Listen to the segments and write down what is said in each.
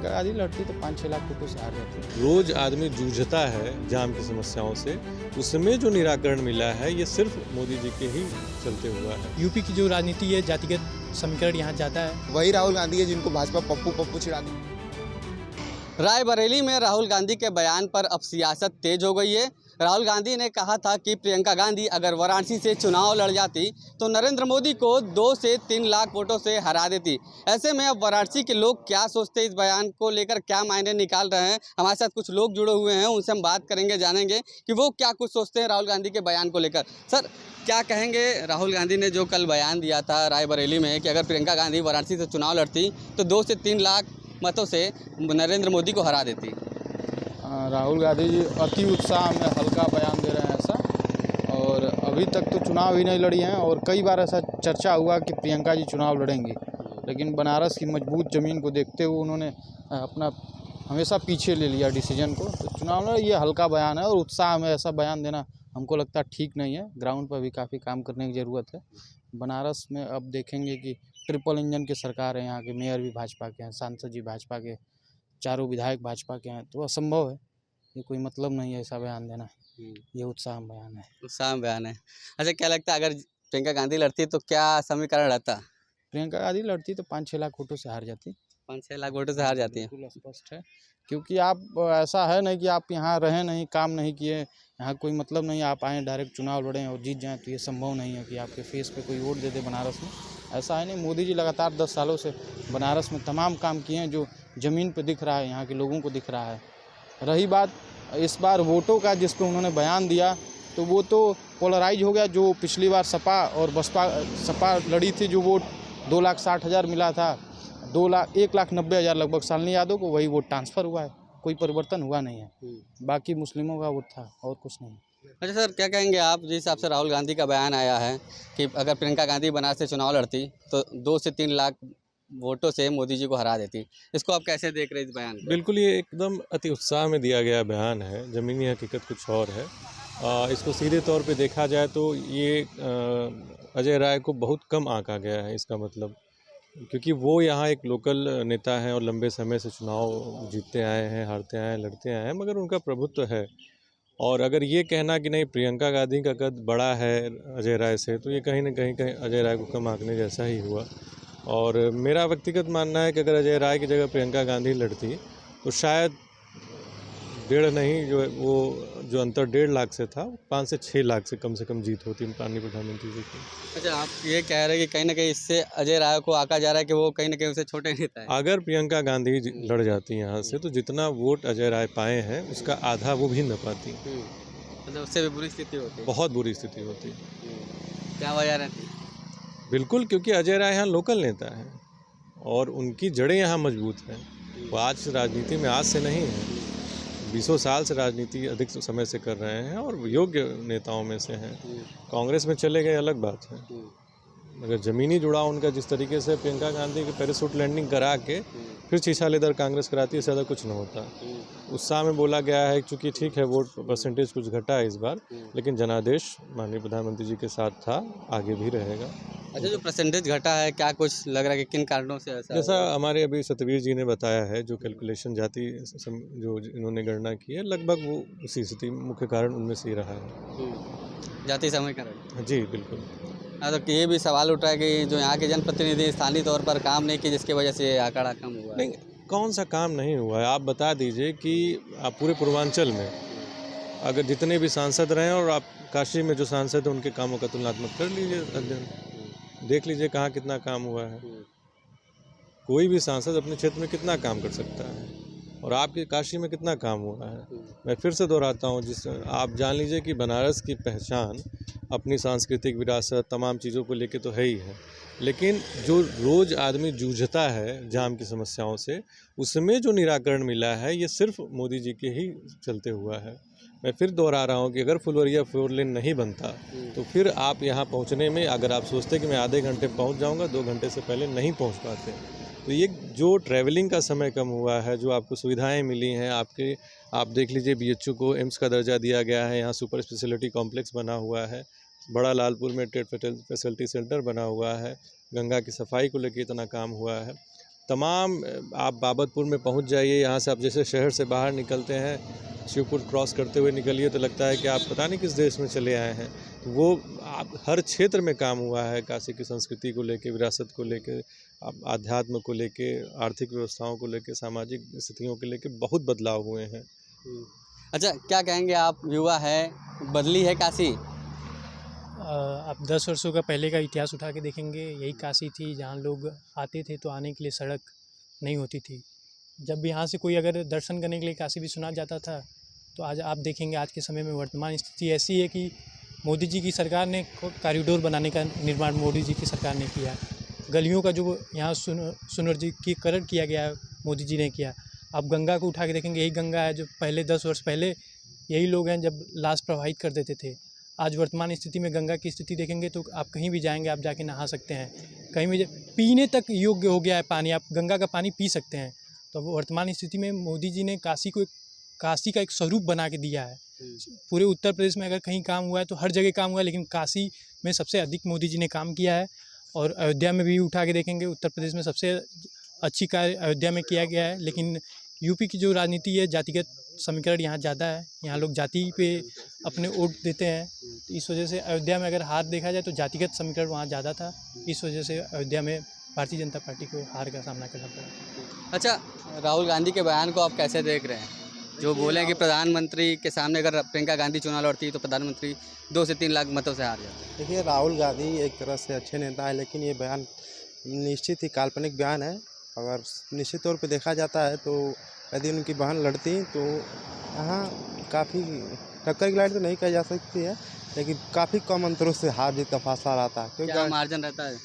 प्रियंका गांधी लड़ती तो 5-6 लाख वोटों से हार जाती। रोज आदमी जूझता है जाम की समस्याओं से, उसमें जो निराकरण मिला है ये सिर्फ मोदी जी के ही चलते हुआ है। यूपी की जो राजनीति है, जातिगत समीकरण यहाँ जाता है। वही राहुल गांधी है जिनको भाजपा पप्पू चिढ़ाती। रायबरेली में राहुल गांधी के बयान पर अब सियासत तेज हो गई है। राहुल गांधी ने कहा था कि प्रियंका गांधी अगर वाराणसी से चुनाव लड़ जाती तो नरेंद्र मोदी को 2 से 3 लाख वोटों से हरा देती। ऐसे में अब वाराणसी के लोग क्या सोचते हैं, इस बयान को लेकर क्या मायने निकाल रहे हैं, हमारे साथ कुछ लोग जुड़े हुए हैं, उनसे हम बात करेंगे, जानेंगे कि वो क्या कुछ सोचते हैं राहुल गांधी के बयान को लेकर। सर, क्या कहेंगे? राहुल गांधी ने जो कल बयान दिया था रायबरेली में कि अगर प्रियंका गांधी वाराणसी से चुनाव लड़ती तो 2 से 3 लाख मतों से नरेंद्र मोदी को हरा देती। राहुल गांधी जी अति उत्साह में हल्का बयान दे रहे हैं ऐसा, और अभी तक तो चुनाव ही नहीं लड़ी हैं और कई बार ऐसा चर्चा हुआ कि प्रियंका जी चुनाव लड़ेंगी, लेकिन बनारस की मजबूत ज़मीन को देखते हुए उन्होंने अपना हमेशा पीछे ले लिया डिसीजन को। तो चुनाव लड़, ये हल्का बयान है और उत्साह में ऐसा बयान देना हमको लगता है ठीक नहीं है। ग्राउंड पर भी काफ़ी काम करने की ज़रूरत है। बनारस में अब देखेंगे कि ट्रिपल इंजन की सरकार है, यहाँ के मेयर भी भाजपा के हैं, सांसद जी भाजपा के, चारों विधायक भाजपा के हैं, तो असंभव है, ये कोई मतलब नहीं है ऐसा बयान देना। ये उत्साह बयान है। उत्साह बयान है। अच्छा, क्या लगता है अगर प्रियंका गांधी लड़ती तो क्या समीकरण रहता? प्रियंका गांधी लड़ती तो 5-6 लाख वोटों से हार जाती। 5-6 लाख वोटों से हार जाती है। बिल्कुल स्पष्ट है, क्योंकि आप ऐसा है नहीं कि आप यहाँ रहें नहीं, काम नहीं किए, यहाँ कोई मतलब नहीं आप आएँ डायरेक्ट चुनाव लड़ें और जीत जाएँ, तो ये संभव नहीं है कि आपके फेस पे कोई वोट दे दे बनारस में। ऐसा है नहीं। मोदी जी लगातार 10 सालों से बनारस में तमाम काम किए हैं जो ज़मीन पे दिख रहा है, यहाँ के लोगों को दिख रहा है। रही बात इस बार वोटों का, जिस पे उन्होंने बयान दिया, तो वो तो पोलराइज हो गया। जो पिछली बार सपा और सपा लड़ी थी, जो वोट 2,60,000 मिला था, 1,90,000 लगभग शालिनी यादव को, वही वोट ट्रांसफ़र हुआ है, कोई परिवर्तन हुआ नहीं है। बाकी मुस्लिमों का वोट था और कुछ नहीं। अच्छा सर, क्या कहेंगे आप जिस हिसाब से राहुल गांधी का बयान आया है कि अगर प्रियंका गांधी बनारस से चुनाव लड़ती तो 2 से 3 लाख वोटों से मोदी जी को हरा देती, इसको आप कैसे देख रहे हैं इस बयान को? बिल्कुल, ये एकदम अति उत्साह में दिया गया बयान है, ज़मीनी हकीकत कुछ और है। इसको सीधे तौर पे देखा जाए तो ये अजय राय को बहुत कम आंका गया है, इसका मतलब, क्योंकि वो यहाँ एक लोकल नेता हैं और लंबे समय से चुनाव जीतते आए हैं, हारते आए हैं, लड़ते आए हैं, मगर उनका प्रभुत्व है। और अगर ये कहना कि नहीं प्रियंका गांधी का कद बड़ा है अजय राय से, तो ये कहीं ना कहीं अजय राय को कम आंकने जैसा ही हुआ। और मेरा व्यक्तिगत मानना है कि अगर अजय राय की जगह प्रियंका गांधी लड़ती तो शायद 1.5 नहीं, जो अंतर 1.5 लाख से था, 5 से 6 लाख से कम जीत होती माननीय प्रधानमंत्री जी की। अच्छा, आप ये कह रहे हैं कि कहीं ना कहीं इससे अजय राय को आका जा रहा है कि वो कहीं ना कहीं उससे छोटे नेता है। अगर प्रियंका गांधी लड़ जाती यहाँ से तो जितना वोट अजय राय पाए हैं उसका आधा वो भी न पाती। मतलब उससे भी बुरी स्थिति होती है। बहुत बुरी स्थिति होती। क्या वजह रहती? बिल्कुल, क्योंकि अजय राय यहाँ लोकल नेता है और उनकी जड़ें यहाँ मजबूत हैं। वो आज राजनीति में आज से नहीं है, 20 साल से राजनीति अधिक समय से कर रहे हैं और योग्य नेताओं में से हैं। कांग्रेस में चले गए अलग बात है, मगर ज़मीनी जुड़ाव उनका जिस तरीके से प्रियंका गांधी के पैराशूट लैंडिंग करा के फिर शीशा लेदर कांग्रेस कराती है, ज़्यादा कुछ न होता। उत्साह में बोला गया है, चूँकि ठीक है वोट परसेंटेज कुछ घटा है इस बार, लेकिन जनादेश माननीय प्रधानमंत्री जी के साथ था, आगे भी रहेगा। अच्छा, जो परसेंटेज घटा है, क्या कुछ लग रहा है कि किन कारणों से ऐसा? जैसा हमारे अभी सतवीर जी ने बताया है, जो कैलकुलेशन जो इन्होंने गणना की है, लगभग वो उसी स्थिति मुख्य कारण उनमें से ही रहा है। जाति समीकरण। जी बिल्कुल। हाँ, तो ये भी सवाल उठ रहा है कि जो यहाँ के जनप्रतिनिधि स्थानीय तौर पर काम नहीं किए, जिसकी वजह से आंकड़ा कम हुआ है। नहीं, कौन सा काम नहीं हुआ है? आप बता दीजिए कि आप पूरे पूर्वांचल में अगर जितने भी सांसद रहे और आप काशी में जो सांसद हैं उनके कामों का तुलनात्मक कर लीजिए, अध्ययन देख लीजिए कहाँ कितना काम हुआ है। कोई भी सांसद अपने क्षेत्र में कितना काम कर सकता है और आपके काशी में कितना काम हुआ है। मैं फिर से दोहराता हूँ, आप जान लीजिए कि बनारस की पहचान अपनी सांस्कृतिक विरासत तमाम चीज़ों को लेके तो है ही है, लेकिन जो रोज़ आदमी जूझता है जाम की समस्याओं से, उसमें जो निराकरण मिला है ये सिर्फ मोदी जी के ही चलते हुआ है। मैं फिर दोहरा रहा हूँ कि अगर फुलवरिया 4 लेन नहीं बनता तो फिर आप यहाँ पहुँचने में, अगर आप सोचते कि मैं आधे घंटे पहुँच जाऊँगा, 2 घंटे से पहले नहीं पहुँच पाते। तो ये जो ट्रैवलिंग का समय कम हुआ है, जो आपको सुविधाएं मिली हैं, आप देख लीजिए BHU को एम्स का दर्जा दिया गया है, यहाँ सुपर स्पेशलिटी कॉम्प्लेक्स बना हुआ है, बड़ा लालपुर में ट्रेड फैसिलिटी सेंटर बना हुआ है, गंगा की सफाई को लेकर इतना काम हुआ है। तमाम आप बाबतपुर में पहुंच जाइए, यहाँ से आप जैसे शहर से बाहर निकलते हैं, शिवपुर क्रॉस करते हुए निकलिए तो लगता है कि आप पता नहीं किस देश में चले आए हैं। तो वो आप हर क्षेत्र में काम हुआ है, काशी की संस्कृति को लेके, विरासत को लेके, आध्यात्म को लेके, आर्थिक व्यवस्थाओं को लेके, सामाजिक स्थितियों को लेके बहुत बदलाव हुए हैं। अच्छा, क्या कहेंगे आप, युवा है, बदली है काशी? आप 10 वर्षों का पहले का इतिहास उठा के देखेंगे, यही काशी थी जहाँ लोग आते थे तो आने के लिए सड़क नहीं होती थी। जब भी यहाँ से कोई अगर दर्शन करने के लिए काशी विश्वनाथ जाता था तो आज आप देखेंगे आज के समय में वर्तमान स्थिति ऐसी है कि मोदी जी की सरकार ने कॉरिडोर बनाने का निर्माण मोदी जी की सरकार ने किया। गलियों का जो यहाँ सुनर्जीकरण किया गया है मोदी जी ने किया। आप गंगा को उठा के देखेंगे, यही गंगा है जो पहले 10 वर्ष पहले यही लोग हैं जब लाश प्रवाहित कर देते थे। आज वर्तमान स्थिति में गंगा की स्थिति देखेंगे तो आप कहीं भी जाएंगे आप जाके नहा सकते हैं, कहीं भी पीने तक योग्य हो गया है पानी, आप गंगा का पानी पी सकते हैं। तो वर्तमान स्थिति में मोदी जी ने काशी का एक स्वरूप बना के दिया है। पूरे उत्तर प्रदेश में अगर कहीं काम हुआ है तो हर जगह काम हुआ है, लेकिन काशी में सबसे अधिक मोदी जी ने काम किया है। और अयोध्या में भी उठा के देखेंगे, उत्तर प्रदेश में सबसे अच्छी कार्य अयोध्या में किया गया है। लेकिन यूपी की जो राजनीति है, जातिगत समीकरण यहाँ ज़्यादा है, यहाँ लोग जाति पे अपने वोट देते हैं। तो इस वजह से अयोध्या में अगर हार देखा जाए तो जातिगत समीकरण वहाँ ज़्यादा था, इस वजह से अयोध्या में भारतीय जनता पार्टी को हार का सामना करना पड़ा। अच्छा, राहुल गांधी के बयान को आप कैसे देख रहे हैं, जो बोले कि प्रधानमंत्री के सामने अगर प्रियंका गांधी चुनाव लड़ती तो प्रधानमंत्री 2 से 3 लाख मतों से हार जाते? देखिए, राहुल गांधी एक तरह से अच्छे नेता है, लेकिन ये बयान निश्चित ही काल्पनिक बयान है। अगर निश्चित तौर पे देखा जाता है तो यदि उनकी बहन लड़ती तो यहाँ काफ़ी टक्कर की लड़ाई तो नहीं कही जा सकती है, लेकिन काफ़ी कम अंतरों से हार जीत का फासला रहता है। क्या क्योंकि मार्जिन रहता है?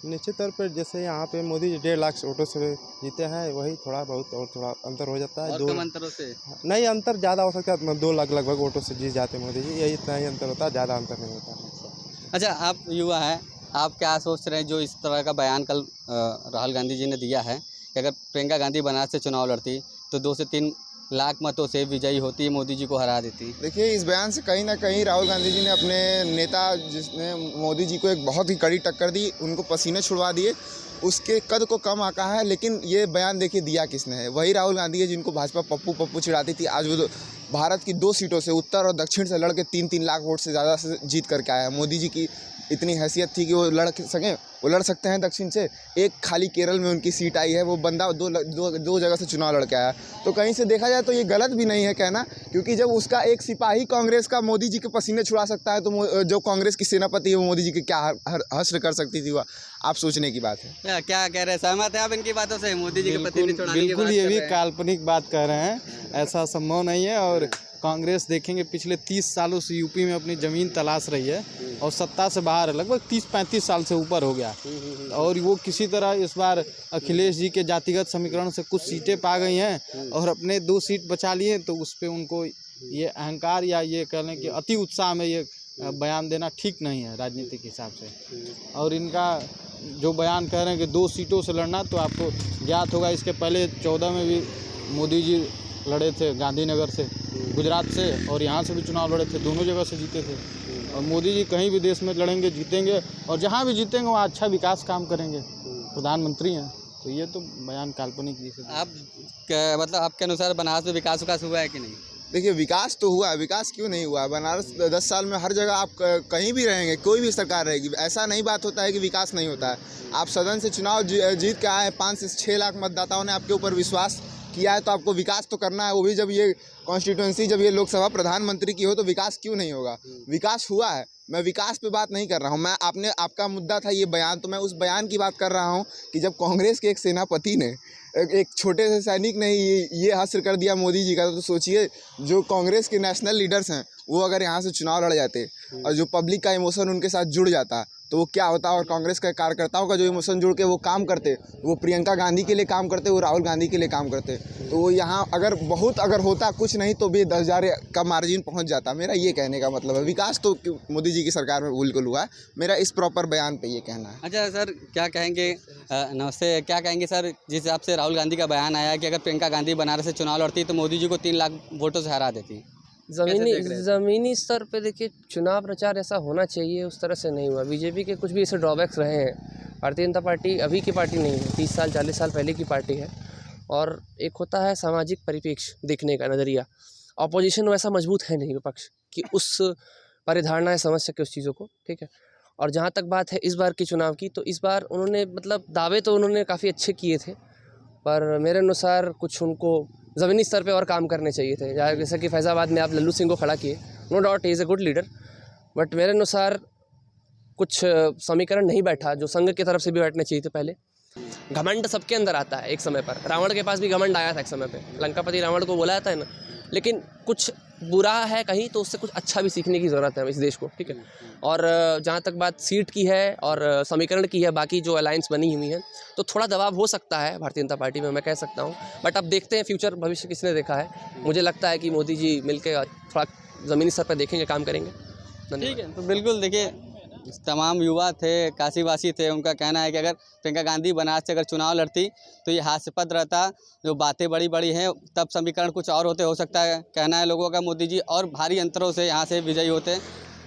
निश्चित तौर पर जैसे यहाँ पे मोदी जी 1.5 लाख वोटों से जीते हैं, वही थोड़ा बहुत और थोड़ा अंतर हो जाता है। और कम अंतरों से नहीं, अंतर ज़्यादा हो सकता है, 2 लाख लगभग वोटों से जीत जाते मोदी जी, यही इतना ही अंतर होता है, ज़्यादा अंतर नहीं होता। अच्छा, आप युवा हैं, आप क्या सोच रहे हैं जो इस तरह का बयान कल राहुल गांधी जी ने दिया है कि अगर प्रियंका गांधी बनारस से चुनाव लड़ती तो 2 से 3 लाख मतों से विजयी होती, मोदी जी को हरा देती? देखिए, इस बयान से कहीं ना कहीं राहुल गांधी जी ने अपने नेता जिसने मोदी जी को एक बहुत ही कड़ी टक्कर दी, उनको पसीने छुड़वा दिए, उसके कद को कम आका है। लेकिन ये बयान देखिए दिया किसने है, वही राहुल गांधी है जिनको भाजपा पप्पू पप्पू चिढ़ाती थी। आज वो भारत की 2 सीटों से, उत्तर और दक्षिण से लड़ के 3-3 लाख वोट से ज़्यादा से जीत करके आया है। मोदी जी की इतनी हैसियत थी कि वो लड़ सकते हैं दक्षिण से। एक खाली केरल में उनकी सीट आई है, वो बंदा दो जगह से चुनाव लड़ के आया। तो कहीं से देखा जाए तो ये गलत भी नहीं है कहना, क्योंकि जब उसका एक सिपाही कांग्रेस का मोदी जी के पसीने छुड़ा सकता है तो जो कांग्रेस की सेनापति है वो मोदी जी के क्या हश्र कर सकती थी, वह आप सोचने की बात है। क्या कह रहे हैं, सहमत है आप इनकी बातों से? मोदी जी के पसीने छुड़ाने की बिल्कुल बात ये कर भी रहे हैं। काल्पनिक बात कह रहे हैं, ऐसा संभव नहीं है। और कांग्रेस देखेंगे पिछले 30 सालों से यूपी में अपनी ज़मीन तलाश रही है और सत्ता से बाहर है, लगभग 30-35 साल से ऊपर हो गया। और वो किसी तरह इस बार अखिलेश जी के जातिगत समीकरण से कुछ सीटें पा गई हैं और अपने 2 सीट बचा लिए, तो उस पर उनको ये अहंकार या ये कह लें कि अति उत्साह में ये बयान देना ठीक नहीं है राजनीति के हिसाब से। और इनका जो बयान कह रहे हैं कि 2 सीटों से लड़ना, तो आपको ज्ञात होगा इसके पहले 14 में भी मोदी जी लड़े थे, गांधीनगर से, गुजरात से, और यहाँ से भी चुनाव लड़े थे, दोनों जगह से जीते थे। और मोदी जी कहीं भी देश में लड़ेंगे जीतेंगे, और जहाँ भी जीतेंगे वहाँ अच्छा विकास काम करेंगे, प्रधानमंत्री हैं। तो ये तो बयान काल्पनिक जी से। आप मतलब आपके अनुसार बनारस में विकास हुआ है कि नहीं? देखिए, विकास तो हुआ है, विकास क्यों नहीं हुआ? बनारस 10 साल में हर जगह आप कहीं भी रहेंगे, कोई भी सरकार रहेगी, ऐसा नहीं बात होता है कि विकास नहीं होता है। आप सदन से चुनाव जीत के आए, 5 से 6 लाख मतदाताओं ने आपके ऊपर विश्वास किया है, तो आपको विकास तो करना है। वो भी जब ये कॉन्स्टिट्यूंसी, जब ये लोकसभा प्रधानमंत्री की हो, तो विकास क्यों नहीं होगा? विकास हुआ है। मैं विकास पे बात नहीं कर रहा हूँ, आपका मुद्दा था ये बयान, तो मैं उस बयान की बात कर रहा हूँ कि जब कांग्रेस के एक सेनापति ने, एक छोटे से सैनिक ने ये हासिल कर दिया मोदी जी का, तो सोचिए जो कांग्रेस के नेशनल लीडर्स हैं वो अगर यहाँ से चुनाव लड़ जाते और जो पब्लिक का इमोशन उनके साथ जुड़ जाता तो वो क्या होता। और कांग्रेस के कार्यकर्ताओं का जो इमोशन जुड़ के वो काम करते, वो प्रियंका गांधी के लिए काम करते, वो राहुल गांधी के लिए काम करते, तो वो यहाँ अगर होता कुछ नहीं तो भी 10,000 का मार्जिन पहुँच जाता। मेरा ये कहने का मतलब है, विकास तो मोदी जी की सरकार में बिल्कुल हुआ है। मेरा इस प्रॉपर बयान पे ये कहना है। अच्छा सर, क्या कहेंगे, नमस्ते, क्या कहेंगे सर, जिस हिसाब से राहुल गांधी का बयान आया कि अगर प्रियंका गांधी बनारस से चुनाव लड़ती तो मोदी जी को 3 लाख वोटों से हरा देती? ज़मीनी स्तर पे देखिए, चुनाव प्रचार ऐसा होना चाहिए, उस तरह से नहीं हुआ। बीजेपी के कुछ भी ऐसे ड्रॉबैक्स रहे हैं, भारतीय जनता पार्टी अभी की पार्टी नहीं है, 30 साल 40 साल पहले की पार्टी है। और एक होता है सामाजिक परिप्रेक्ष्य देखने का नज़रिया। ऑपोजिशन वैसा मजबूत है नहीं विपक्ष कि उस परिधारणाएं समझ सके उस चीज़ों को, ठीक है। और जहाँ तक बात है इस बार के चुनाव की, तो इस बार उन्होंने मतलब दावे तो उन्होंने काफ़ी अच्छे किए थे, पर मेरे अनुसार कुछ उनको ज़मीनी स्तर पे और काम करने चाहिए थे। जैसा कि फैज़ाबाद में आप लल्लू सिंह को खड़ा किए, no doubt he is a good leader, but मेरे अनुसार कुछ समीकरण नहीं बैठा जो संघ की तरफ से भी बैठने चाहिए थे पहले। घमंड सबके अंदर आता है एक समय पर, रावण के पास भी घमंड आया था एक समय पे, लंकापति रावण को बोला जाता है ना, लेकिन कुछ बुरा है कहीं तो उससे कुछ अच्छा भी सीखने की ज़रूरत है इस देश को, ठीक है। और जहाँ तक बात सीट की है और समीकरण की है, बाकी जो अलायंस बनी हुई है, तो थोड़ा दबाव हो सकता है भारतीय जनता पार्टी में, मैं कह सकता हूँ। बट अब देखते हैं, फ्यूचर भविष्य किसने देखा है। मुझे लगता है कि मोदी जी मिलकर थोड़ा ज़मीनी स्तर पर देखेंगे, काम करेंगे। ठीक है, तो बिल्कुल देखिए तमाम युवा थे, काशीवासी थे, उनका कहना है कि अगर प्रियंका गांधी बनारस से अगर चुनाव लड़ती तो ये हास्यास्पद रहता। जो बातें बड़ी बड़ी हैं तब समीकरण कुछ और होते हो सकता है, कहना है लोगों का। मोदी जी और भारी अंतरों से यहाँ से विजयी होते।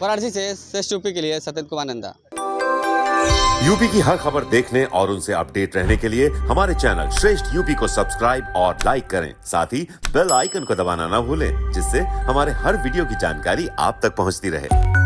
वाराणसी से श्रेष्ठ यूपी के लिए सत्येंद्र कुमार नंदा। यूपी की हर खबर देखने और उनसे अपडेट रहने के लिए हमारे चैनल श्रेष्ठ यूपी को सब्सक्राइब और लाइक करें। साथ ही बेल आइकन को दबाना ना भूलें, जिससे हमारे हर वीडियो की जानकारी आप तक पहुंचती रहे।